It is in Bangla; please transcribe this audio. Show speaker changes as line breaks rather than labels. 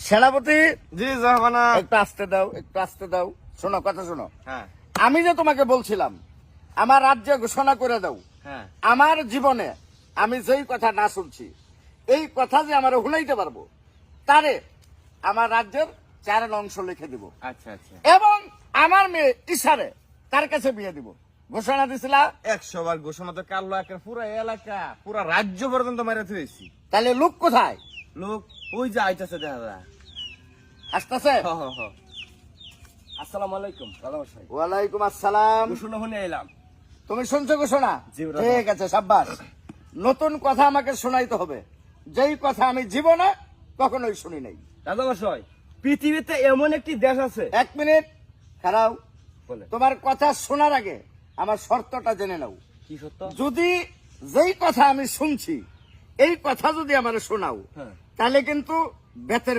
সেনাপতি
জি জাহাপানা।
একটু আসতে দাও, একটু আসতে দাও। শোনো, কথা শোনো।
হ্যাঁ
আমি যে তোমাকে বলছিলাম আমার রাজ্যে ঘোষণা করে দাও,
হ্যাঁ
আমার জীবনে আমি যেই কথা না শুনছি, এই কথা যে আমার শুনাইতে পারবো, তারে আমার রাজ্যের 4 অংশ লিখে দিব
আচ্ছা আচ্ছা।
এবং আমার মেয়ে ইশারে তার কাছে বিয়ে দিব। ঘোষণা দিছিলা।
100 বার ঘোষণা তো কাল একের পুরা এলাকা পুরা রাজ্য পর্যন্ত মারা থুয়েছি।
তাহলে লোক কোথায়?
লোক ওই যে আইতাছে দেখা যায়।
আসতেছে।
আসসালামু আলাইকুম।
ওয়ালাইকুম আসসালাম।
ঘোষণা শুনে এলাম।
তুমি শুনছো ঘোষণা?
জি, ব্রাদার।
ঠিক আছে, সাব্বাস। নতুন কথা আমাকে শোনাইতে হবে, যেই কথা আমি জীবনে কখনোই শুনি নাই।
দাদা মশাই, পৃথিবীতে এমন একটি দেশ আছে।
1 মিনিট খারাও।
বলে
তোমার কথা শোনার আগে আমার শর্তটা জেনে নাও।
কি সত্য?
যদি যেই কথা আমি শুনছি এই কথা যদি আমার শোনাও,
হ্যাঁ।
তাহলে কিন্তু বেতের